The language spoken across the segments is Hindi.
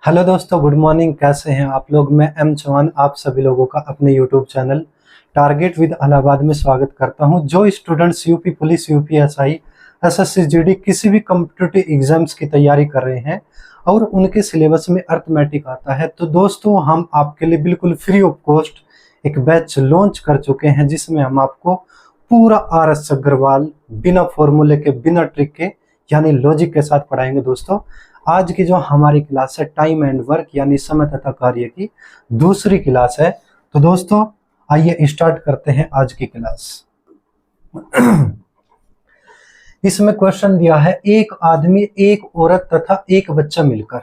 हेलो दोस्तों, गुड मॉर्निंग। कैसे हैं आप लोग? मैं एम चौहान आप सभी लोगों का अपने YouTube channel target with Allahabad में स्वागत करता हूं। जो students UP police, UPSI, SSC GD किसी भी कॉम्पिटिटिव एग्जाम्स की तैयारी कर रहे हैं और उनके सिलेबस में अर्थमेटिक आता है, तो दोस्तों हम आपके लिए बिल्कुल फ्री ऑफ कॉस्ट एक बैच लॉन्च कर चुके हैं, जिसमें हम आपको पूरा RS अग्रवाल बिना फॉर्मूले के, बिना ट्रिक के, यानी लॉजिक के साथ पढ़ाएंगे। दोस्तों आज की जो हमारी क्लास है टाइम एंड वर्क यानी समय तथा कार्य की दूसरी क्लास है। तो दोस्तों आइए स्टार्ट करते हैं आज की क्लास। इसमें क्वेश्चन दिया है, एक आदमी, एक औरत तथा एक बच्चा मिलकर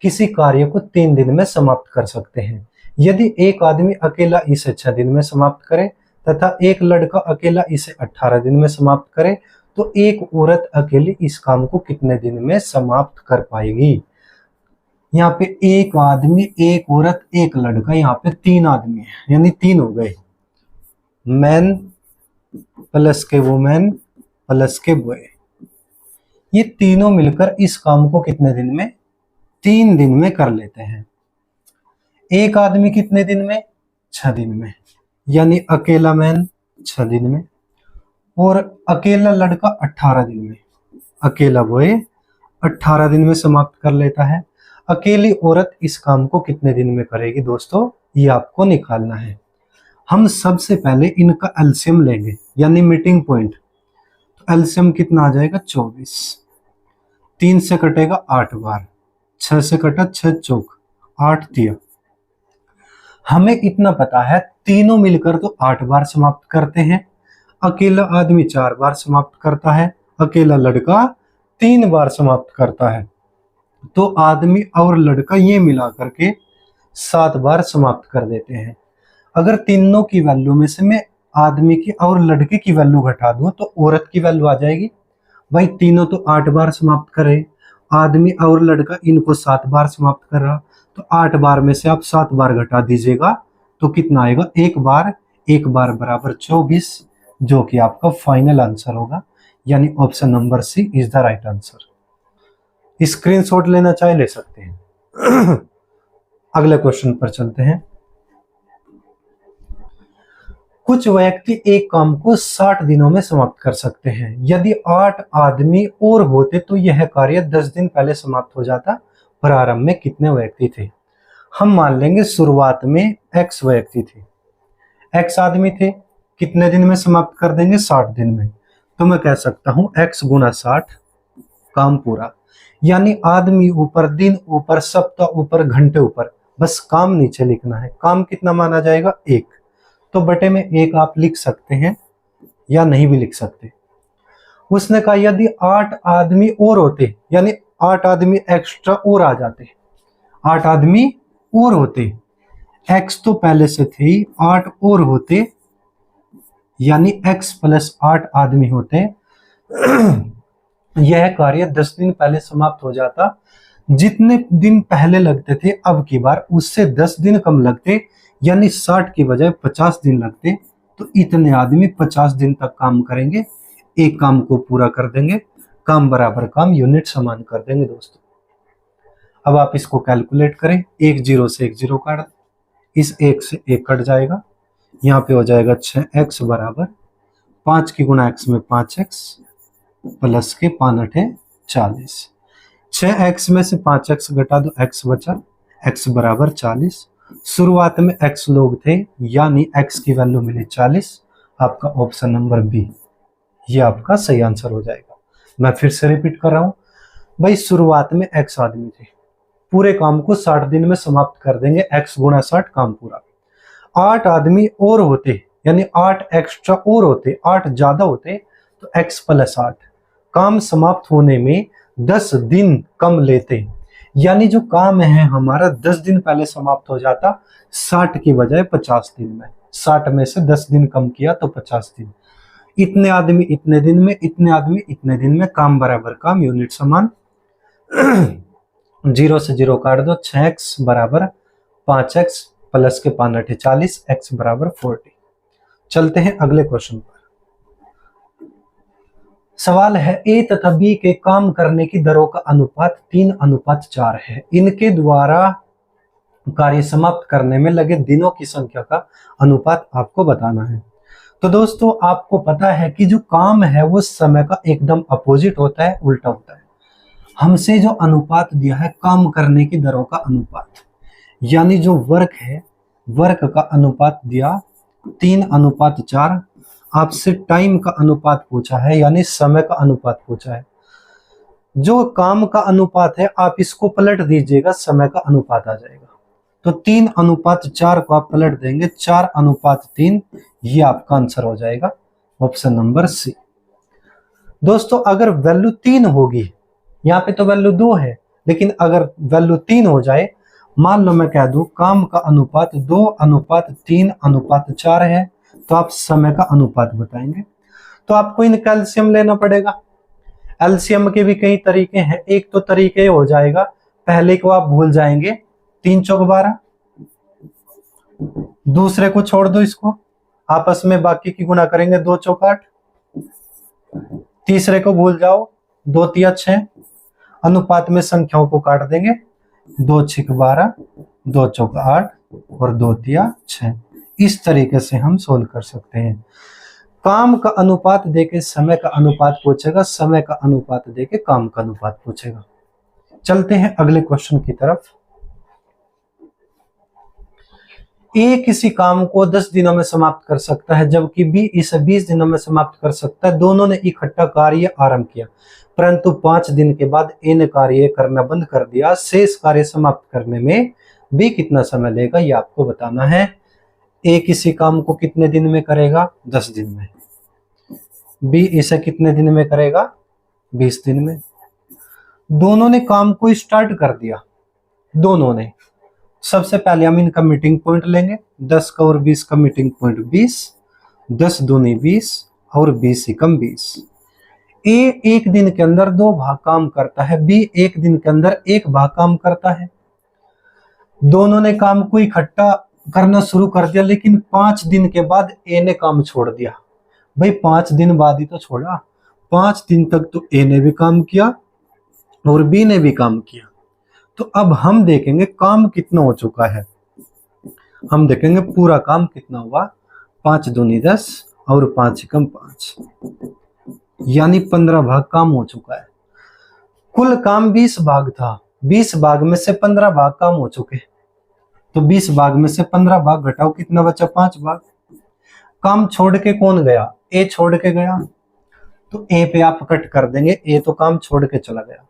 किसी कार्य को 3 दिन में समाप्त कर सकते हैं। यदि एक आदमी अकेला इसे 6 दिन में समाप्त करे तथा एक लड़का अकेला इसे 18 दिन में समाप्त करे, तो एक औरत अकेली इस काम को कितने दिन में समाप्त कर पाएगी? यहाँ पे एक आदमी, एक औरत, एक लड़का, यहाँ पे 3 आदमी है, यानी 3 हो गए, मैन प्लस के वुमेन प्लस के बॉय। ये तीनों मिलकर इस काम को कितने दिन में? 3 दिन में कर लेते हैं। एक आदमी कितने दिन में? 6 दिन में, यानी अकेला मैन 6 दिन में, और अकेला लड़का 18 दिन में, अकेला बॉय 18 दिन में समाप्त कर लेता है। अकेली औरत इस काम को कितने दिन में करेगी? दोस्तों ये आपको निकालना है। हम सबसे पहले इनका एलसीएम लेंगे, यानी मीटिंग पॉइंट। तो एलसीएम कितना आ जाएगा? 24। 3 से कटेगा 8 बार, 6 से कटा 6 चौक 8 तिया। हमें इतना पता है तीनों मिलकर तो 8 बार समाप्त करते हैं। अकेला आदमी 4 बार समाप्त करता है, अकेला लड़का 3 बार समाप्त करता है, तो आदमी और लड़का ये मिला करके 7 बार समाप्त कर देते हैं। अगर तीनों की वैल्यू में से मैं आदमी की और लड़के की वैल्यू घटा दूं तो औरत की वैल्यू आ जाएगी। भाई तीनों तो 8 बार समाप्त करे, आदमी और लड़का इनको 7 बार समाप्त कर रहा, तो 8 बार में से आप 7 बार घटा दीजिएगा तो कितना आएगा? 1 बार, 1 बार बराबर 24, जो कि आपका फाइनल आंसर होगा, यानी option number C is the right answer. Screenshot लेना चाहे ले सकते हैं। अगले क्वेश्चन पर चलते हैं। कुछ व्यक्ति एक काम को 60 दिनों में समाप्त कर सकते हैं। यदि 8 आदमी और होते तो यह कार्य 10 दिन पहले समाप्त हो जाता। प्रारंभ में कितने व्यक्ति थे? हम मान लेंगे शुरुआत में x व्यक्ति थे, x आदमी थे, कितने दिन में समाप्त कर देंगे? 60 दिन में। तो मैं कह सकता हूं x गुना 60, काम पूरा। यानी आदमी ऊपर, दिन ऊपर, सप्ताह ऊपर, घंटे ऊपर, बस काम नीचे लिखना है। काम कितना माना जाएगा? 1। तो बटे में 1 आप लिख सकते हैं या नहीं भी लिख सकते। उसने कहा यदि 8 आदमी और होते, यानी 8 आदमी एक्स्ट्रा और आ जाते, 8 आदमी और होते, x तो पहले से थे ही, 8 और होते, यानी x प्लस 8 आदमी होते, यह कार्य 10 दिन पहले समाप्त हो जाता। जितने दिन पहले लगते थे अब की बार उससे 10 दिन कम लगते, यानी 60 की बजाय 50 दिन लगते। तो इतने आदमी 50 दिन तक काम करेंगे, एक काम को पूरा कर देंगे, काम बराबर काम, यूनिट समान कर देंगे। दोस्तों अब आप इसको कैलकुलेट करें, 1 0 से 1 0 काट, इस 1 से 1 कट जाएगा, यहाँ पे हो जाएगा 6x बराबर 5 की गुणा x में 5x प्लस के 5 8 40। 6x में से 5x घटा दो, x बचा, x बराबर 40। शुरुआत में x लोग थे, यानी x की वैल्यू मिली 40। आपका ऑप्शन नंबर बी ये आपका सही आंसर हो जाएगा। मैं फिर से रिपीट कर रहा हूं, भाई शुरुआत में x आदमी थे, पूरे काम को 60 दिन में समाप्त कर देंगे, x गुणा 60, काम पूरा। 8 आदमी और होते, यानी 8 एक्स्ट्रा और होते, 8 ज्यादा होते, तो x प्लस 8, काम समाप्त होने में 10 दिन कम लेते, यानी जो काम है हमारा 10 दिन पहले समाप्त हो जाता, 60 की बजाय 50 दिन में। 60 में से 10 दिन कम किया तो 50 दिन। इतने आदमी इतने दिन में, इतने आदमी इतने दिन में, काम बराबर काम, यूनिट समान। 0 से 0 काट दो, 6x बराबर 5x प्लस के 5 8 40, x बराबर 40। चलते हैं अगले क्वेश्चन पर। सवाल है ए तथा बी के काम करने की दरों का अनुपात 3:4 है। इनके द्वारा कार्य समाप्त करने में लगे दिनों की संख्या का अनुपात आपको बताना है। तो दोस्तों आपको पता है कि जो काम है वो समय का एकदम अपोजिट होता है, उल्टा होता है। हमसे जो अनुपात दिया है काम करने की दरों का अनुपात, यानी जो वर्क है वर्क का अनुपात दिया 3:4। आपसे टाइम का अनुपात पूछा है, यानी समय का अनुपात पूछा है। जो काम का अनुपात है आप इसको पलट दीजिएगा, समय का अनुपात आ जाएगा। तो 3:4 को आप पलट देंगे 4:3, ये आपका आंसर हो जाएगा ऑप्शन नंबर सी। दोस्तों अगर वैल्यू 3 होगी, यहाँ पे तो वैल्यू 2 है, लेकिन अगर वैल्यू 3 हो जाए, मान लो मैं कह दूं काम का अनुपात 2:3:4 है, तो आप समय का अनुपात बताएंगे। तो आपको इनका एलसीएम लेना पड़ेगा। एलसीएम के भी कई तरीके हैं। एक तो तरीके हो जाएगा, पहले को आप भूल जाएंगे 3 चौक 12, दूसरे को छोड़ दो, इसको आपस में बाकी की गुणा करेंगे 2 चौक 8, तीसरे को भूल जाओ 2 तिया 6, अनुपात में संख्याओं को काट देंगे 2 छिक 12, 2 चौक 8 और 2 तिया 6। इस तरीके से हम सोल्व कर सकते हैं। काम का अनुपात देके समय का अनुपात पूछेगा, समय का अनुपात देके काम का अनुपात पूछेगा। चलते हैं अगले क्वेश्चन की तरफ। ए किसी काम को 10 दिनों में समाप्त कर सकता है, जबकि बी इसे 20 दिनों में समाप्त कर सकता है। दोनों ने इकट्ठा कार्य आरंभ किया, परंतु 5 दिन के बाद ए ने कार्य करना बंद कर दिया। शेष कार्य समाप्त करने में बी कितना समय लेगा, ये आपको बताना है। ए किसी काम को कितने दिन में करेगा, 10 दिन में। बी इसे कितने दिन में करेगा, 20 दिन में। दोनों ने काम को स्टार्ट कर दिया, दोनों ने। सबसे पहले हम इनका मीटिंग पॉइंट लेंगे, 10 का और 20 का मीटिंग पॉइंट 20, 10 दूनी 20 और 20 एकम 20। ए एक दिन के अंदर 2 भाग काम करता है, बी एक दिन के अंदर 1 भाग काम करता है। दोनों ने काम को इकट्ठा करना शुरू कर दिया, लेकिन 5 दिन के बाद ए ने काम छोड़ दिया। भाई 5 दिन बाद ही तो छोड़ा, 5 दिन तक तो ए ने भी काम किया और बी ने भी काम किया। तो अब हम देखेंगे काम कितना हो चुका है। हम देखेंगे पूरा काम कितना हुआ, 5 दूनी 10 और 5 एकम 5, यानी 15 भाग काम हो चुका है। कुल काम 20 भाग था, 20 भाग में से 15 भाग काम हो चुके। तो 20 भाग में से 15 भाग घटाओ, कितना बचा, 5 भाग। काम छोड़ के कौन गया, ए छोड़ के गया, तो ए पे आप कट कर देंगे, ए तो काम छोड़ के चला गया।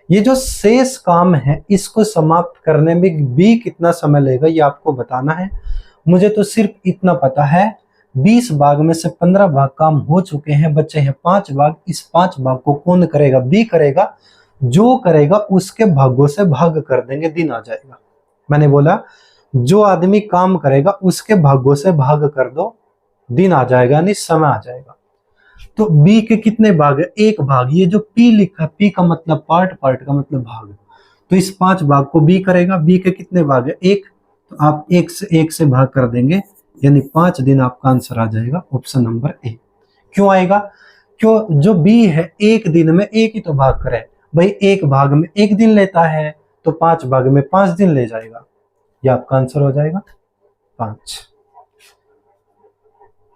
ये जो शेष काम है इसको समाप्त करने में बी कितना समय लेगा, ये आपको बताना है। मुझे तो सिर्फ इतना पता है, 20 भाग में से 15 भाग काम हो चुके हैं, बचे हैं 5 भाग। इस 5 भाग को कौन करेगा, बी करेगा। जो करेगा उसके भागों से भाग कर देंगे, दिन आ जाएगा। मैंने बोला जो आदमी काम करेगा उसके भागों से भाग कर दो, दिन आ जाएगा, यानी समय आ जाएगा। तो बी के कितने भाग है, 1 भाग। ये जो पी लिखा है, पी का मतलब पार्ट, पार्ट का मतलब भाग। तो इस 5 भाग को बी करेगा। बी के कितने भाग है, 1। तो आप 1 से भाग कर देंगे, यानी 5 दिन आपका आंसर आ जाएगा ऑप्शन नंबर ए। क्यों आएगा, क्यों, जो बी है 1 दिन में 1 ही तो भाग करे। भाई 1 भाग में 1 दिन लेता है, तो 5 भाग में 5 दिन ले जाएगा। ये आपका आंसर हो जाएगा 5।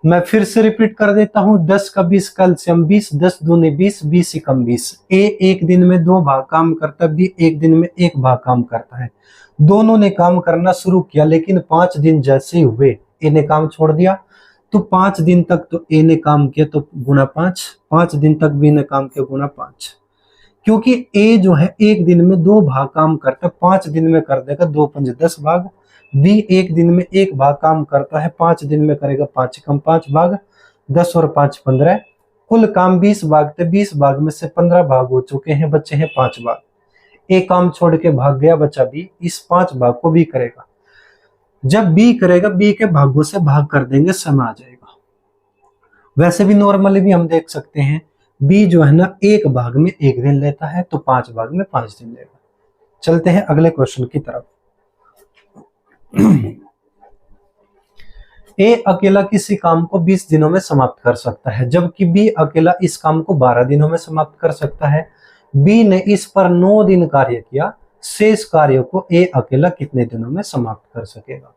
मैं फिर से रिपीट कर देता हूं, 10 का 20 का एलसीएम 20, 10 दूनी 20, 20 एकम 20। ए एक दिन में 2 भाग काम करता है, बी एक दिन में 1 भाग काम करता है। दोनों ने काम करना शुरू किया, लेकिन 5 दिन जैसे ही हुए ए ने काम छोड़ दिया। तो 5 दिन तक तो ए ने काम किया, तो गुना 5, 5 दिन तक बी ने काम किया, गुना 5। क्योंकि ए जो है 1 दिन में 2 भाग काम करता है, 5 दिन में कर देगा 2 पंजे 10 भाग। बी 1 दिन में 1 भाग काम करता है, 5 दिन में करेगा 5 एकम 5 भाग, 10 और 5 15। कुल काम 20 भाग थे, 20 भाग में से 15 भाग हो चुके हैं, बच्चे हैं 5 भाग। ए काम छोड़ के भाग गया, बचा बी। इस 5 भाग को बी करेगा। जब बी करेगा, बी के भागों से भाग कर देंगे, समय आ जाएगा। वैसे भी नॉर्मली भी हम देख सकते हैं, बी जो है ना 1 भाग में 1 दिन लेता है, तो 5 भाग में 5 दिन लेगा। चलते हैं अगले क्वेश्चन की तरफ। ए अकेला किसी काम को 20 दिनों में समाप्त कर सकता है, जबकि बी अकेला इस काम को 12 दिनों में समाप्त कर सकता है। बी ने इस पर 9 दिन कार्य किया, शेष कार्यों को ए अकेला कितने दिनों में समाप्त कर सकेगा?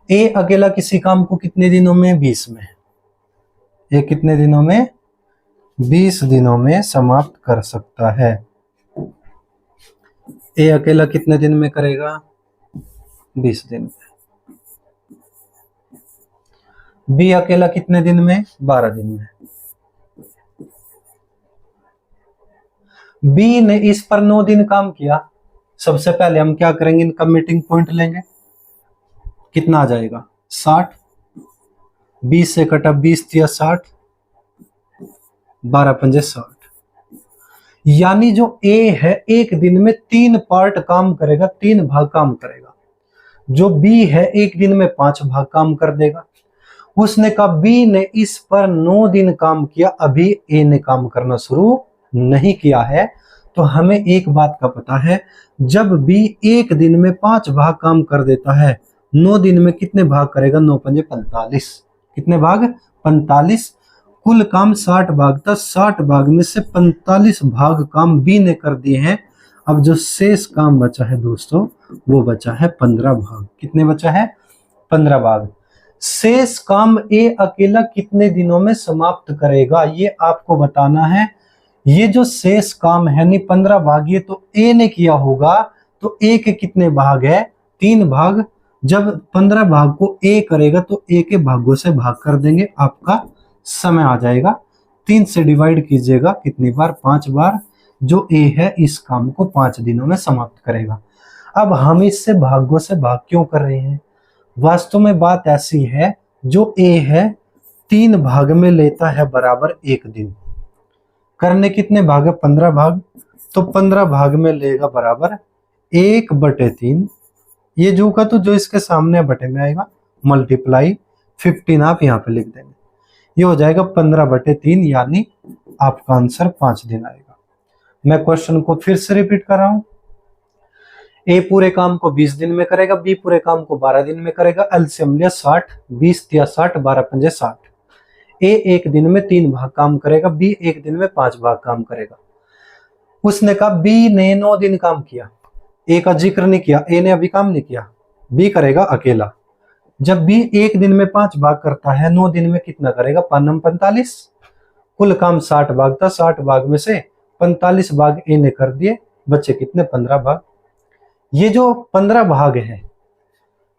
ए अकेला किसी काम को कितने दिनों में? 20 में। ए कितने दिनों में? 20 दिनों में समाप्त कर सकता है। ए अकेला कितने दिन में करेगा? 20 दिन में। बी अकेला कितने दिन में? 12 दिन में। बी ने इस पर 9 दिन काम किया। सबसे पहले हम क्या करेंगे? इनका मीटिंग पॉइंट लेंगे। कितना आ जाएगा? 60। 20 से कटा 20 दिया 60, 12 पंजे 60। यानी जो ए है एक दिन में 3 पार्ट काम करेगा, 3 भाग काम करेगा। जो बी है एक दिन में 5 भाग काम कर देगा। उसने कहा बी ने इस पर 9 दिन काम किया, अभी ए ने काम करना शुरू नहीं किया है। तो हमें एक बात का पता है, जब बी एक दिन में 5 भाग काम कर देता है, 9 दिन में कितने भाग करेगा? 9 पंजे 45। कितने भाग? 45। कुल काम 60 भाग था, 60 भाग में से 45 भाग काम बी ने कर दिए हैं। अब जो शेष काम बचा है दोस्तों, वो बचा है 15 भाग। कितने बचा है? 15 भाग। शेष काम ए अकेला कितने दिनों में समाप्त करेगा, ये आपको बताना है। ये जो शेष काम है नहीं 15 भाग, ये तो ए ने किया होगा। तो ए के कितने भाग है? 3 भाग। जब 15 भाग को ए करेगा तो ए के भागों से भाग कर देंगे, आपका समय आ जाएगा। 3 से डिवाइड कीजिएगा, कितनी बार? 5 बार। जो ए है इस काम को 5 दिनों में समाप्त करेगा। अब हम इससे भागों से भाग क्यों कर रहे हैं? वास्तव में बात ऐसी है, जो ए है 3 भाग में लेता है बराबर 1 दिन। करने कितने भाग है? 15 भाग। तो 15 भाग में लेगा बराबर 1/3। ये जो का तो जो इसके सामने बटे में आएगा, मल्टीप्लाई 15 आप यहाँ पे लिख देंगे। ये हो जाएगा 15/3, यानी आपका आंसर 5 दिन आएगा। मैं क्वेश्चन को फिर से रिपीट कर रहा हूं। ए पूरे काम को 20 दिन में करेगा, बी पूरे काम को 12 दिन में करेगा। एलसीएम लिया 60, 20 दिया 60, 12 पंजे 60। ए एक दिन में 3 भाग काम करेगा, बी एक दिन में 5 भाग काम करेगा। उसने कहा बी ने 9 दिन काम किया, ए का जिक्र नहीं किया, ए ने अभी काम नहीं किया, बी करेगा अकेला। जब बी एक दिन में 5 भाग करता है, 9 दिन में कितना करेगा? 5 45। कुल काम 60 भाग था, 60 भाग में से 45 भाग ए ने कर दिए, बच्चे कितने? 15 भाग। ये जो 15 भाग है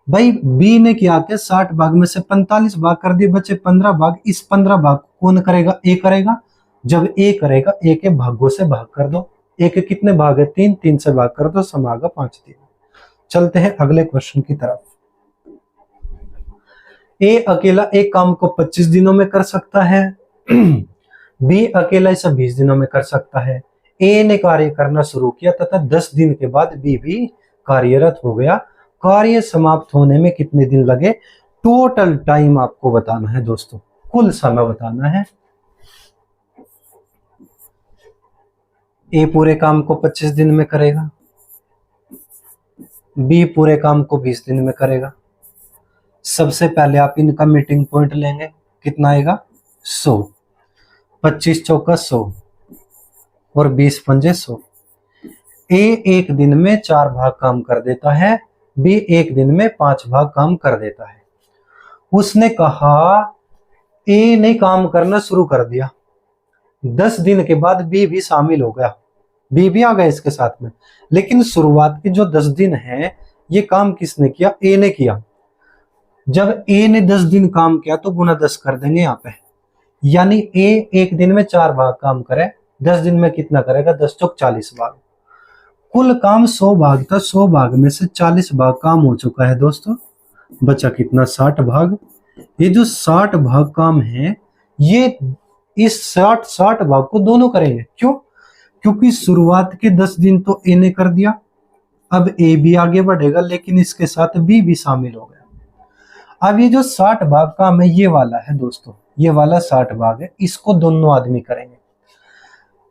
भाई, बी ने क्या किया? 60 भाग में से 45 भाग कर दिए, बच्चे 15 भाग। इस 15 भाग कौन करेगा? ए करेगा। जब ए करेगा, ए के भागों से भाग कर दो। ए के कितने भाग है? 3, 3 से भाग कर दो, सम आएगा 5 दिन। चलते हैं अगले क्वेश्चन की तरफ। ए अकेला एक काम को 25 दिनों में कर सकता है, बी अकेला इसे 20 दिनों में कर सकता है। ए ने कार्य करना शुरू किया तथा 10 दिन के बाद बी भी कार्यरत हो गया। कार्य समाप्त होने में कितने दिन लगे? टोटल टाइम आपको बताना है दोस्तों, कुल समय बताना है। ए पूरे काम को 25 दिन में करेगा, बी पूरे काम को 20 दिन में करेगा। सबसे पहले आप इनका मीटिंग पॉइंट लेंगे, कितना आएगा? 100। 25 चौका 100 और 20 पंजे 100। ए एक दिन में 4 भाग काम कर देता है, बी एक दिन में 5 भाग काम कर देता है। उसने कहा ए ने काम करना शुरू कर दिया, 10 दिन के बाद बी भी शामिल हो गया, बी भी आ गया इसके साथ में। लेकिन शुरुआत के जो 10 दिन है, ये काम किसने किया? ए ने किया। जब ए ने 10 दिन काम किया तो गुना 10 कर देंगे यहाँ पे, यानी ए एक दिन में 4 भाग काम करे, 10 दिन में कितना करेगा? 10 चौक 40 भाग। कुल काम 100 भाग था, 100 भाग में से 40 भाग काम हो चुका है दोस्तों, बचा कितना? 60 भाग। ये जो 60 भाग काम है, ये इस 60 भाग को दोनों करेंगे। क्यों? क्योंकि शुरुआत के 10 दिन तो ए ने कर दिया, अब ए भी आगे बढ़ेगा, लेकिन इसके साथ बी भी शामिल हो गया। अब ये जो 60 भाग काम है, ये वाला है दोस्तों, ये वाला 60 भाग है, इसको दोनों आदमी करेंगे।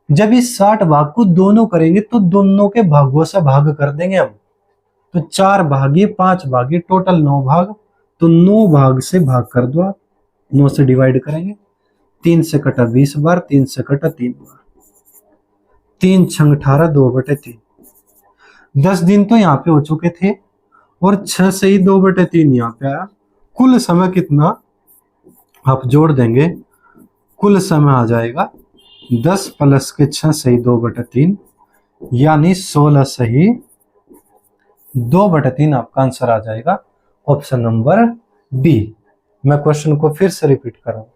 जब इस 60 भाग को दोनों करेंगे तो दोनों के भागों से भाग कर देंगे हम। तो 4 भागे 5 भागे टोटल 9 भाग, तो 9 भाग से भाग कर दो आप, 9 से डिवाइड करेंगे, 3 से कटा 20 बार, 3 से कटा 3 बार, 3 छंग 18, 2/3। 10 दिन तो यहाँ पे हो चुके थे और 6 से ही 2/3 यहाँ पे आया। कुल समय कितना आप जोड़ देंगे, कुल समय आ जाएगा 10 प्लस के 6 से ही 2/3, यानी 16 से ही 2/3 आपका आंसर आ जाएगा, ऑप्शन नंबर बी। मैं क्वेश्चन को फिर से रिपीट कर रहा हूं।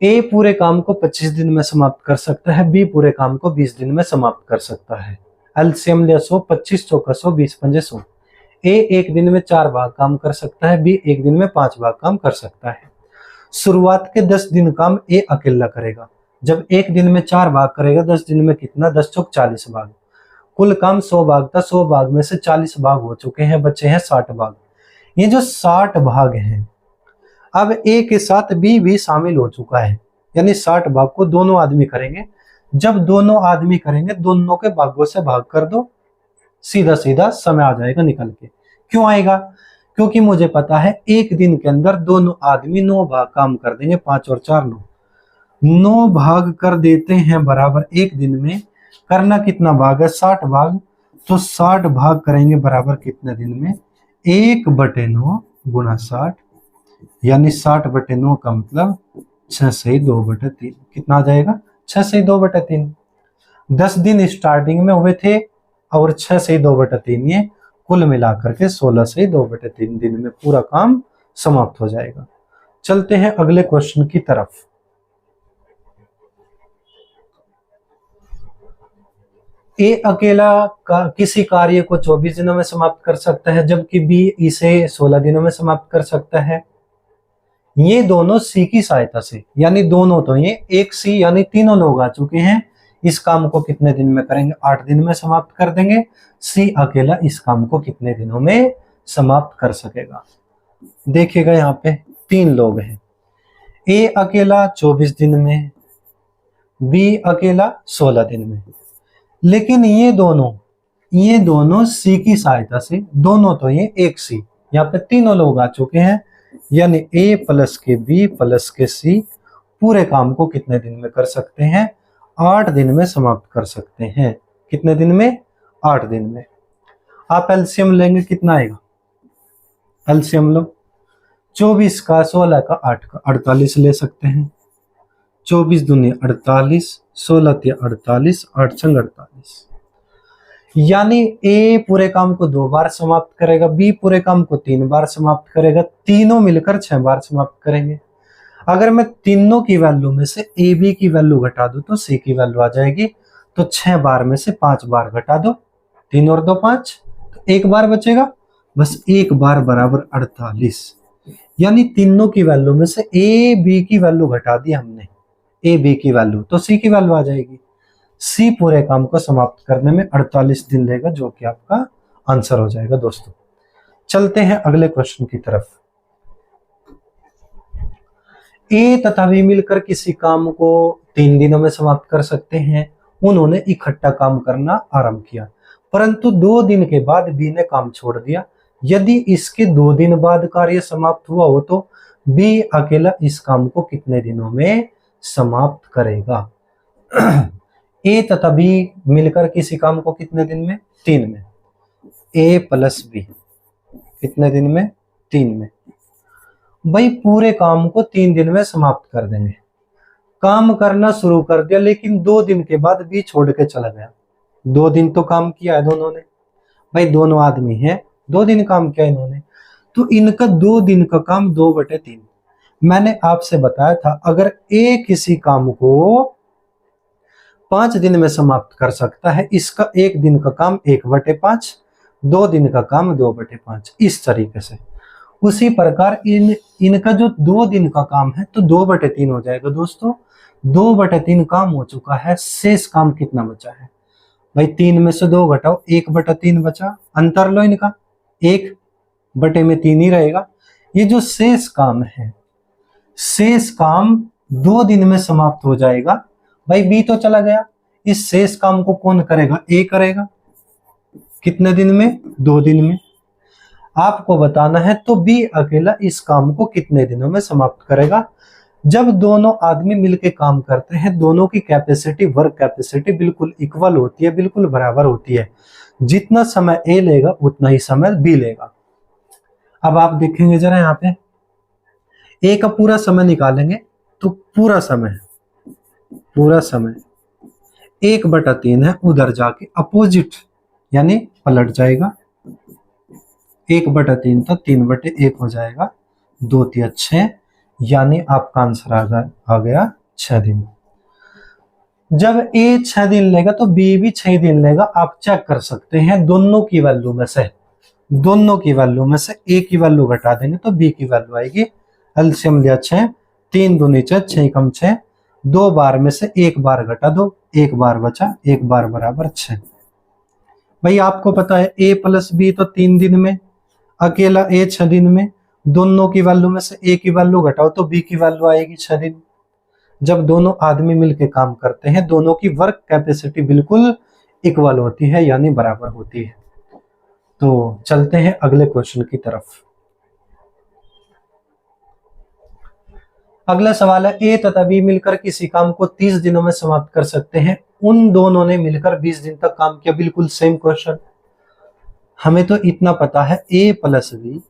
ए पूरे काम को 25 दिन में समाप्त कर सकता है, बी पूरे काम को 20 दिन में समाप्त कर सकता है। एलसीएम ले 100, 25 चौका 100, 20 पंजे 100। ए एक दिन में 4 भाग काम कर सकता है, बी एक दिन में 5 भाग काम कर सकता है। शुरुआत के 10 दिन काम ए अकेला करेगा। जब एक दिन में 4 भाग करेगा, 10 दिन में कितना, 10 चौक 40 भाग। कुल काम 100 भाग था, 100 भाग में से 40 भाग हो चुके हैं, बचे हैं 60 भाग। ये जो 60 भाग हैं, अब ए के साथ बी भी शामिल हो चुका है, यानी 60 भाग को दोनों आदमी करेंगे। जब दोनों आदमी करेंगे, दोनों के भागों से भाग कर दो, सीधा सीधा समय आ जाएगा निकल के। क्यों आएगा? क्योंकि मुझे पता है एक दिन के अंदर दोनों आदमी 9 भाग काम कर देंगे, 5 और 4 9 भाग कर देते हैं बराबर एक दिन में। करना कितना भाग है? 60 भाग। तो 60 भाग करेंगे बराबर कितने दिन में? 1/9 गुणा 60, यानी 60/9 का मतलब 6 से 2/3। कितना आ जाएगा? 6 से 2/3। 10 दिन स्टार्टिंग में हुए थे और 6 से 2/3, ये कुल मिलाकर के 16 से 2/3 दिन में पूरा काम समाप्त हो जाएगा। चलते हैं अगले क्वेश्चन की तरफ। ए अकेला किसी कार्य को 24 दिनों में समाप्त कर सकता है, जबकि बी इसे 16 दिनों में समाप्त कर सकता है। ये दोनों सी की सहायता से, यानी दोनों तो ये एक सी यानी तीनों लोग आ चुके हैं। इस काम को कितने दिन में करेंगे? 8 दिन में समाप्त कर देंगे। सी अकेला इस काम को कितने दिनों में समाप्त कर सकेगा? देखिएगा यहाँ पे 3 लोग हैं। ए अकेला 24 दिन में, बी अकेला 16 दिन में। लेकिन ये दोनों सी की सहायता से, दोनों तो ये एक सी, यहाँ पे तीनों लोग आ चुके हैं, यानी ए प्लस के बी प्लस के सी पूरे काम को कितने दिन में कर सकते हैं? 8 दिन में समाप्त कर सकते हैं। कितने दिन में? 8 दिन में। आप एलसीएम लेंगे, कितना आएगा? एलसीएम लो, 24 का 16 का 8 का 48 ले सकते हैं। 24 दूनी 48, 16 तिया 48, 8 छंग 48। यानी ए पूरे काम को 2 बार समाप्त करेगा, बी पूरे काम को 3 बार समाप्त करेगा, तीनों मिलकर 6 बार समाप्त करेंगे। अगर मैं तीनों की वैल्यू में से ए बी की वैल्यू घटा दूं तो सी की वैल्यू आ जाएगी। तो 6 बार में से 5 बार घटा दो, 3 और 2 5, तो 1 बार बचेगा, बस 1 बार बराबर 48। यानी तीनों की वैल्यू में से ए बी की वैल्यू घटा दी हमने, ए बी की वैल्यू, तो सी की वैल्यू आ जाएगी। सी पूरे काम को समाप्त करने में 48 दिन लेगा, जो कि आपका आंसर हो जाएगा दोस्तों। चलते हैं अगले क्वेश्चन की तरफ। ए तथा बी मिलकर किसी काम को 3 दिनों में समाप्त कर सकते हैं। उन्होंने इकट्ठा काम करना आरंभ किया, परंतु 2 दिन के बाद बी ने काम छोड़ दिया। यदि इसके 2 दिन बाद कार्य समाप्त हुआ हो तो बी अकेला इस काम को कितने दिनों में समाप्त करेगा? ए तथा बी मिलकर किसी काम को कितने दिन में? 3 में। ए प्लस बी कितने दिन में? 3 में। भाई पूरे काम को 3 दिन में समाप्त कर देंगे। काम करना शुरू कर दिया, लेकिन 2 दिन के बाद बी छोड़ के चला गया। 2 दिन तो काम किया है दोनों ने, भाई दोनों आदमी हैं, 2 दिन काम किया इन्होंने, तो इनका 2 दिन का काम 2/3। मैंने आपसे बताया था अगर ए किसी काम को 5 दिन में समाप्त कर सकता है, इसका 1 दिन का काम 1/5, 2 दिन का काम 2/5, इस तरीके से। उसी प्रकार इनका जो 2 दिन का काम है तो 2/3 हो जाएगा दोस्तों। 2/3 काम हो चुका है, शेष काम कितना बचा है? भाई 3 में से 2 घटाओ, 1/3 बचा। अंतर लो इनका, 1/3 ही रहेगा। ये जो शेष काम है, शेष काम 2 दिन में समाप्त हो जाएगा। भाई बी तो चला गया, इस शेष काम को कौन करेगा? ए करेगा। कितने दिन में? 2 दिन में। आपको बताना है तो बी अकेला इस काम को कितने दिनों में समाप्त करेगा। जब दोनों आदमी मिलके काम करते हैं, दोनों की कैपेसिटी, वर्क कैपेसिटी बिल्कुल इक्वल होती है, बिल्कुल बराबर होती है। जितना समय ए लेगा उतना ही समय बी लेगा। अब आप देखेंगे जरा यहाँ पे ए का पूरा समय निकालेंगे तो पूरा समय 1/3 है, उधर जाके अपोजिट यानी पलट जाएगा। 1/3 तो 3/1 हो जाएगा, 2 3 6, यानी आपका आंसर आ गया 6 दिन। जब ए 6 दिन लेगा तो बी भी 6 दिन लेगा। आप चेक कर सकते हैं दोनों की वैल्यू में से ए की वैल्यू घटा देंगे तो बी की वैल्यू आएगी। एलसीएम लिया 6, 3 दूनी 6, 6 कम 6, 2 बार में से 1 बार घटा दो, 1 बार बचा, 1 बार बराबर 6। भाई आपको पता है ए प्लस बी तो 3 दिन में, अकेला ए 6 दिन में। दोनों की वैल्यू में से ए की वैल्यू घटाओ तो बी की वैल्यू आएगी 6 दिन। जब दोनों आदमी मिलकर काम करते हैं, दोनों की वर्क कैपेसिटी बिल्कुल इक्वल होती है, यानी बराबर होती है। तो चलते हैं अगले क्वेश्चन की तरफ। अगला सवाल है, ए तथा बी मिलकर किसी काम को 30 दिनों में समाप्त कर सकते हैं। उन दोनों ने मिलकर 20 दिन तक काम किया। बिल्कुल सेम क्वेश्चन। हमें तो इतना पता है ए प्लस बी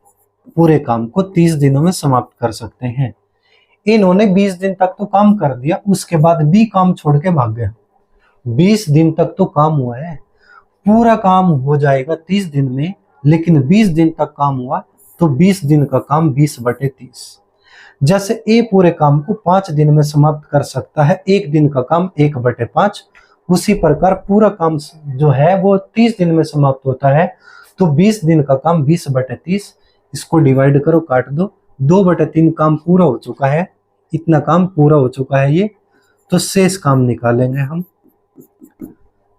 पूरे काम को 30 दिनों में समाप्त कर सकते हैं। इन्होंने 20 दिन तक तो काम कर दिया, उसके बाद बी काम छोड़ के भाग गया। 20 दिन तक तो काम हुआ है, पूरा काम हो जाएगा 30 दिन में, लेकिन 20 दिन तक काम हुआ तो 20 दिन का काम 20/30। जैसे ए पूरे काम को 5 दिन में समाप्त कर सकता है, 1 दिन का काम 1/5, उसी प्रकार पूरा काम जो है वो 30 दिन में समाप्त होता है। तो 20 दिन का काम 20/30, इसको डिवाइड करो, काट दो, 2/3 काम पूरा हो चुका है, इतना काम पूरा हो चुका है ये। तो शेष काम निकालेंगे हम।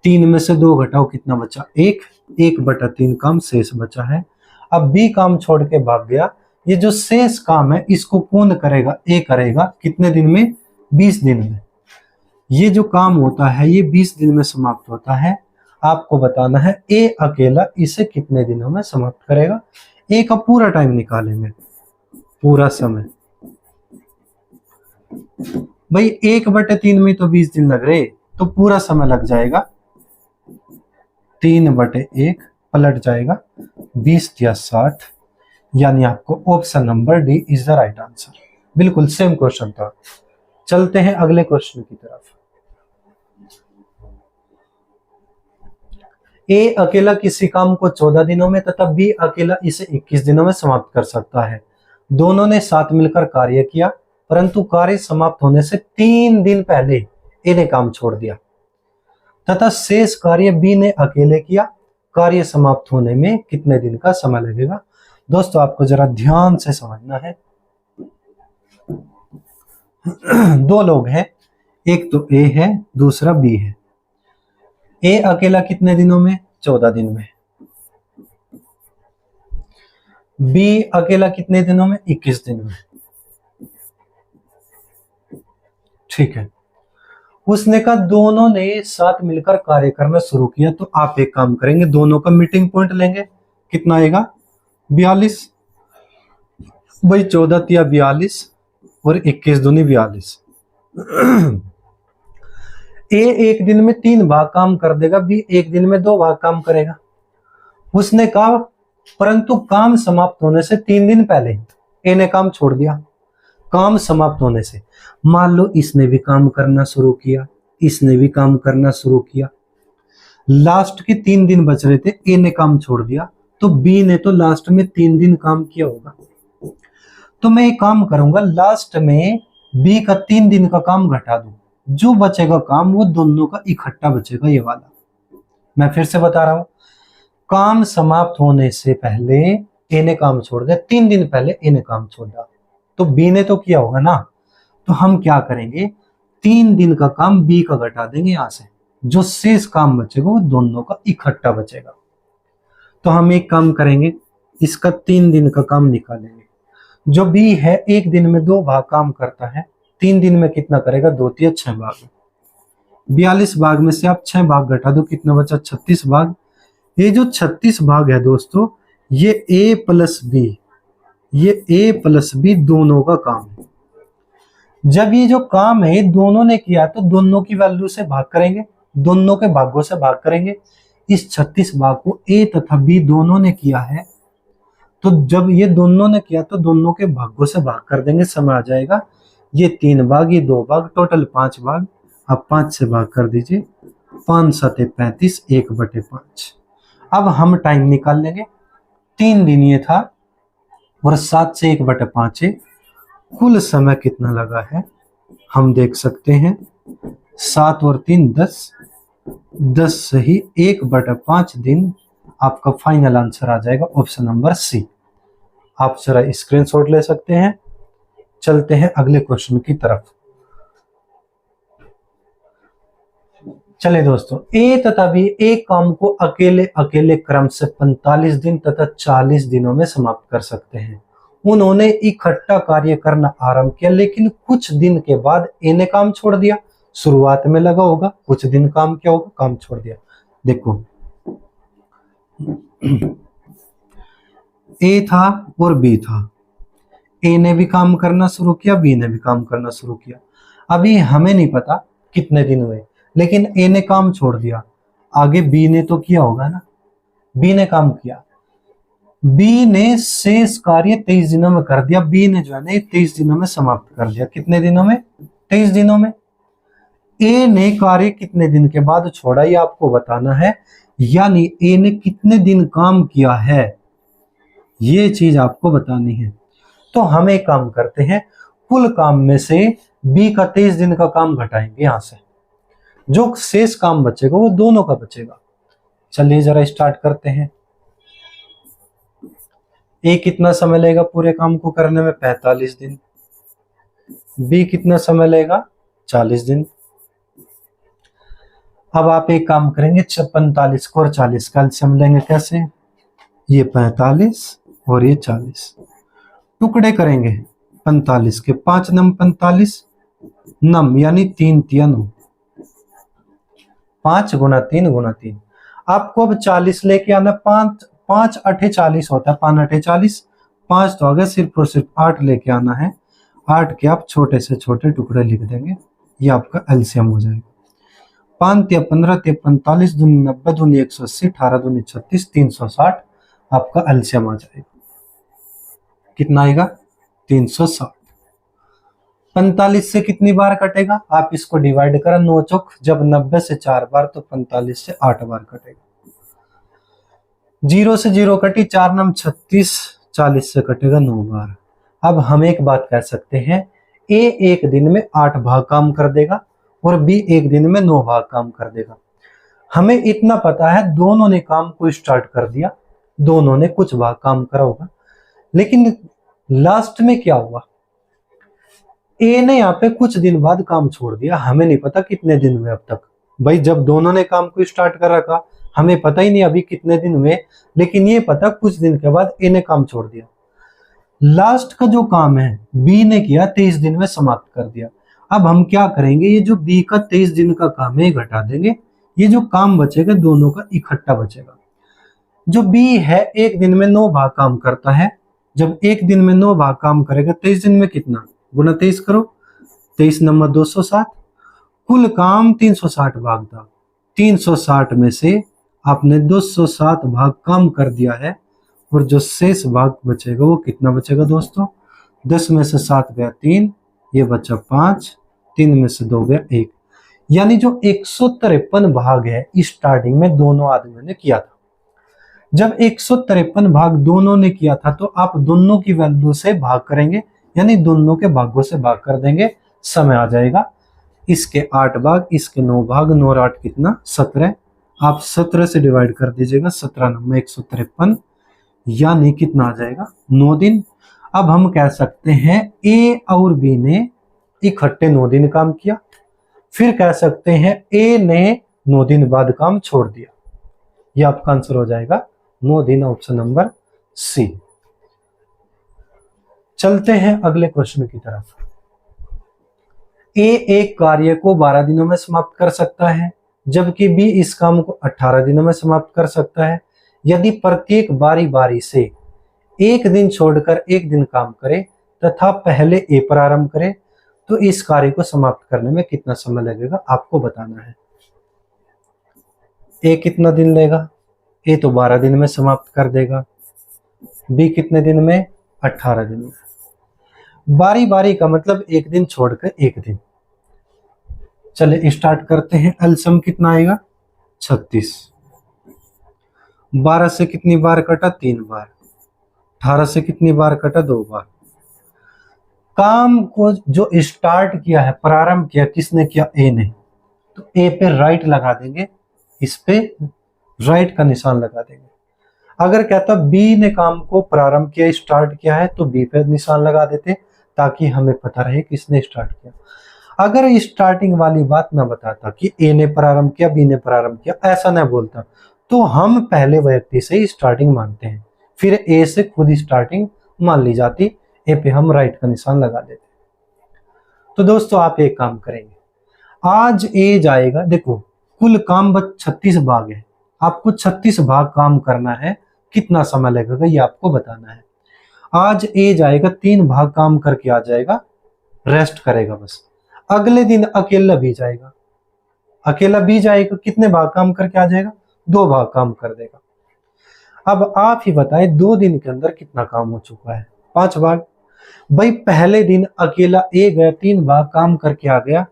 3 में से 2 घटाओ, कितना बचा? 1, 1/3 काम शेष बचा है। अब बी काम छोड़ के भाग गया। ये जो शेष काम है इसको कौन करेगा? ए करेगा। कितने दिन में? 20 दिन में। ये जो काम होता है ये 20 दिन में समाप्त होता है। आपको बताना है ए अकेला इसे कितने दिनों में समाप्त करेगा। ए का पूरा टाइम निकालेंगे, पूरा समय। भाई 1/3 में तो 20 दिन लग रहे, तो पूरा समय लग जाएगा 3/1, पलट जाएगा 20 या 60, यानी आपको option number D is the right answer. बिल्कुल सेम क्वेश्चन था। चलते हैं अगले क्वेश्चन की तरफ। ए अकेला किसी काम को 14 दिनों में तथा बी अकेला इसे 21 दिनों में समाप्त कर सकता है। दोनों ने साथ मिलकर कार्य किया, परंतु कार्य समाप्त होने से 3 दिन पहले ए ने काम छोड़ दिया तथा शेष कार्य बी ने अकेले किया। कार्य समाप्त होने में कितने दिन का समय लगेगा? दोस्तों आपको जरा ध्यान से समझना है। 2 लोग हैं, एक तो ए है, दूसरा बी है। ए अकेला कितने दिनों में? 14 दिन में। बी अकेला कितने दिनों में? 21 दिन में। ठीक है। उसने कहा दोनों ने साथ मिलकर कार्य करना शुरू किया। तो आप एक काम करेंगे, दोनों का मीटिंग पॉइंट लेंगे। कितना आएगा? 42। भाई 14 तिया 42 और 21 दूनी 42। ए एक दिन में 3 भाग काम कर देगा, बी एक दिन में 2 भाग काम करेगा। उसने कहा परंतु काम समाप्त होने से 3 दिन पहले ए ने काम छोड़ दिया। काम समाप्त होने से, मान लो इसने भी काम करना शुरू किया, इसने भी काम करना शुरू किया, लास्ट के 3 दिन बच रहे थे, ए ने काम छोड़ दिया, तो बी ने तो लास्ट में 3 दिन काम किया होगा। तो मैं एक काम करूंगा, लास्ट में बी का 3 दिन का काम घटा दूं, जो बचेगा काम वो दोनों का इकट्ठा बचेगा, ये वाला। मैं फिर से बता रहा हूं, काम समाप्त होने से पहले ए ने काम छोड़ दिया, 3 दिन पहले ए ने काम छोड़ा, तो बी ने तो किया होगा ना। तो हम क्या करेंगे, 3 दिन का काम बी का घटा देंगे यहां से, जो शेष काम बचेगा वो दोनों का इकट्ठा बचेगा। तो हम एक काम करेंगे, इसका 3 दिन का काम निकालेंगे। जो बी है 1 दिन में 2 भाग काम करता है, 3 दिन में कितना करेगा? 2 तिया 6 भाग। 42 भाग में से आप 6 भाग घटा दो, कितना बचा? 36 भाग। ये जो 36 भाग है दोस्तों, ये ए प्लस बी, ये ए प्लस बी दोनों का काम है। जब ये जो काम है दोनों ने किया तो दोनों की वैल्यू से भाग करेंगे, दोनों के भागों से भाग करेंगे। इस 36 भाग को ए तथा बी दोनों ने किया है, तो जब ये दोनों ने किया तो दोनों के भागों से भाग कर देंगे, समय आ जाएगा। ये 3 भाग, ये 2 भाग, टोटल 5 भाग। अब 5 से भाग कर दीजिए, 5 7 35, 1/5। अब हम टाइम निकाल लेंगे। 3 दिन ये था और 7 से 1/5 है। कुल समय कितना लगा है हम देख सकते हैं। 7 और 3 10, 10 से ही 1/5 दिन। आपका फाइनल आंसर आ जाएगा ऑप्शन नंबर सी। आप जरा स्क्रीनशॉट ले सकते हैं। चलते हैं अगले क्वेश्चन की तरफ। चलिए दोस्तों, ए तथा बी एक काम को अकेले अकेले क्रम से 45 दिन तथा 40 दिनों में समाप्त कर सकते हैं। उन्होंने इकट्ठा कार्य करना आरंभ किया, लेकिन कुछ दिन के बाद ए ने काम छोड़ दिया। शुरुआत में लगा होगा, कुछ दिन काम क्या होगा, काम छोड़ दिया। देखो ए था और बी था, ए ने भी काम करना शुरू किया, बी ने भी काम करना शुरू किया। अभी हमें नहीं पता कितने दिन हुए, लेकिन ए ने काम छोड़ दिया। आगे बी ने तो किया होगा ना, बी ने काम किया। बी ने शेष कार्य 23 दिनों में कर दिया। बी ने जो है ना 23 दिनों में समाप्त कर दिया। कितने दिनों में? 23 दिनों में। ए ने कार्य कितने दिन के बाद छोड़ा, ये आपको बताना है। यानी ए ने कितने दिन काम किया है, ये चीज आपको बतानी है। तो हम एक काम करते हैं, कुल काम में से बी का 23 दिन का काम घटाएंगे। यहां से जो शेष काम बचेगा वो दोनों का बचेगा। चलिए जरा स्टार्ट करते हैं। ए कितना समय लेगा पूरे काम को करने में? 45 दिन। बी कितना समय लेगा? 40 दिन। अब आप एक काम करेंगे, 45 को और 40 का एलसीएम लेंगे। कैसे? ये 45 और ये 40 टुकड़े करेंगे। 45 के 5 नम 45 नम, यानी 3 तिया 9, 5 गुना 3 गुना 3। आपको अब 40 लेके आना। 5 5 8 40 होता है, 5 8 40, 5 तो आ गया, सिर्फ और सिर्फ 8 लेके आना है। 8 के आप छोटे से छोटे टुकड़े लिख देंगे, ये आपका एलसीएम हो जाएगा। 5 तिया 15 तिया 45 दूनी 90 दूनी 180, 18 दूनी 36, 360 आपका एलसीएम आ जाएगा। कितना आएगा? 360। 45 से कितनी बार कटेगा? आप इसको डिवाइड करें 9 चौक, जब 90 से 4 बार तो 45 से 8 बार कटेगा। 0 से 0 कटी, 4 नम 36, 40 से कटेगा 9 बार। अब हम एक बात कह सकते हैं, ए एक दिन में 8 भाग काम कर देगा और बी एक दिन में 9 भाग काम कर देगा। हमें इतना पता है, दोनों ने काम को स्टार्ट कर दिया, दोनों ने कुछ भाग काम करा होगा, लेकिन लास्ट में क्या हुआ? ए ने यहाँ पे कुछ दिन बाद काम छोड़ दिया। हमें नहीं पता कितने दिन हुए अब तक। भाई जब दोनों ने काम को स्टार्ट कर रखा, हमें पता ही नहीं अभी कितने दिन हुए, लेकिन ये पता कुछ दिन के बाद ए ने काम छोड़ दिया। लास्ट का जो काम है बी ने किया, 23 दिन में समाप्त कर दिया। अब हम क्या करेंगे, ये जो बी का 23 दिन का काम है घटा देंगे, ये जो काम बचेगा दोनों का इकट्ठा बचेगा। जो बी है एक दिन में 9 भाग काम करता है। जब एक दिन में 9 भाग काम करेगा, 23 दिन में कितना? गुना 23 करो, 23 नंबर 260। कुल काम 360 भाग था। 360 में से आपने 260 भाग काम कर दिया है, और जो शेष भाग बचेगा वो कितना बचेगा दोस्तों? 10 में से 7 गया 3, ये बचा 5, 3 में से 2 गया 1। यानी जो 153 भाग है स्टार्टिंग में दोनों आदमियों ने किया था। जब 153 भाग दोनों ने किया था तो आप दोनों की वैल्यू से भाग करेंगे, यानी दोनों के भागों से भाग कर देंगे, समय आ जाएगा। इसके 8 भाग, इसके 9 भाग, 9 और 8 कितना? 17। आप 17 से डिवाइड कर दीजिएगा, 17 नंबर 153, यानी कितना आ जाएगा? 9 दिन। अब हम कह सकते हैं ए और बी ने इकट्ठे 9 दिन काम किया। फिर कह सकते हैं ए ने 9 दिन बाद काम छोड़ दिया। यह आपका आंसर हो जाएगा 9 दिन, ऑप्शन नंबर सी। चलते हैं अगले क्वेश्चन की तरफ। ए एक कार्य को 12 दिनों में समाप्त कर सकता है, जबकि बी इस काम को 18 दिनों में समाप्त कर सकता है। यदि प्रत्येक बारी बारी से एक दिन छोड़कर एक दिन काम करे तथा पहले ए प्रारंभ करे तो इस कार्य को समाप्त करने में कितना समय लगेगा आपको बताना है। ए कितना दिन लेगा? ए तो 12 दिन में समाप्त कर देगा। बी कितने दिन में? 18 दिन में। बारी बारी का मतलब एक दिन छोड़कर एक दिन। चले स्टार्ट करते हैं। एलसीएम कितना आएगा? 36। 12 से कितनी बार कटा? 3 बार। 18 से कितनी बार कटा? 2 बार। काम को जो स्टार्ट किया है, प्रारंभ किया, किसने किया? ए ने। तो ए पे राइट लगा देंगे, इस पे राइट का निशान लगा देंगे। अगर कहता बी ने काम को प्रारंभ किया, स्टार्ट किया है, तो बी पे निशान लगा देते ताकि हमें पता रहे किसने स्टार्ट किया। अगर स्टार्टिंग वाली बात ना बताता कि ए ने प्रारंभ किया, बी ने प्रारंभ किया, ऐसा ना बोलता, तो हम पहले व्यक्ति से स्टार्टिंग मानते हैं, फिर ए से खुद स्टार्टिंग मान ली जाती, ए पे हम राइट का निशान लगा देते। तो दोस्तों आप एक काम करेंगे, आज ए जाएगा, देखो कुल काम बस 36 भाग है, आपको 36 भाग काम करना है, कितना समय लगेगा ये आपको बताना है। आज ए जाएगा 3 भाग काम करके आ जाएगा, रेस्ट करेगा बस। अगले दिन अकेला भी जाएगा, अकेला भी जाएगा, कितने भाग काम करके आ जाएगा? 2 भाग काम कर देगा। अब आप ही बताएं 2 दिन के अंदर कितना काम हो चुका है? 5 भाग। भाई पहले दिन अकेला ए गया, 3 भाग काम करके आ गया,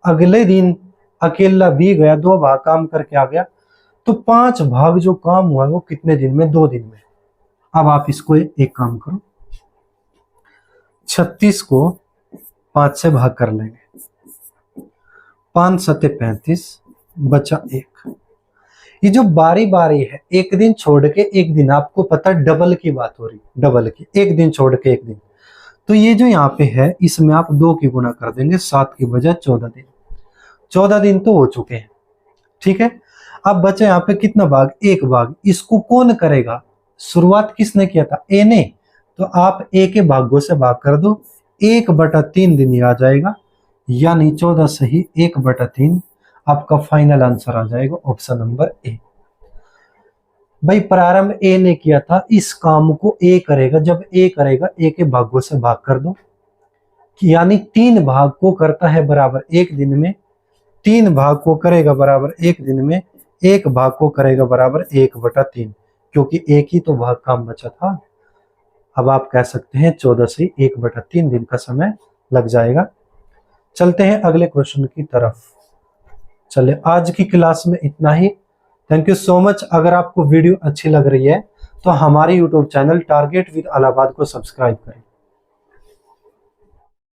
अगले दिन अकेला भी गया, 2 भाग काम करके आ गया, तो 5 भाग जो काम हुआ है वो कितने दिन में? 2 दिन में। अब आप इसको एक काम करो, 36 को 5 से भाग कर लेंगे, 5 सत्ते 35, बचा 1। ये जो बारी बारी है, एक दिन छोड़ के एक दिन, आपको पता डबल की बात हो रही, डबल की, एक दिन छोड़ के एक दिन, तो ये जो यहाँ पे है इसमें आप 2 की गुना कर देंगे, 7 की बजाय 14 दिन। 14 दिन तो हो चुके हैं, ठीक है। अब बचा यहाँ पे कितना भाग? 1 भाग। इसको कौन करेगा? शुरुआत किसने किया था? ए ने। तो आप ए के भागों से भाग कर दो, 1/3 दिन आ जाएगा, यानी 14 से ही 1/3 आपका फाइनल आंसर आ जाएगा, ऑप्शन नंबर ए। भाई प्रारंभ ए ने किया था, इस काम को ए करेगा, जब ए करेगा ए के भागों से भाग कर दो, यानी 3 भाग को करता है बराबर 1 दिन में, 3 भाग को करेगा बराबर 1 दिन में, 1 भाग को करेगा बराबर 1/3, क्योंकि एक ही तो भाग काम बचा था। अब आप कह सकते हैं 14 से 1/3 दिन का समय लग जाएगा। चलते हैं अगले क्वेश्चन की तरफ। चले, आज की क्लास में इतना ही। Thank you so much. अगर आपको वीडियो अच्छी लग रही है तो हमारे YouTube channel target with Allahabad को सब्सक्राइब करें।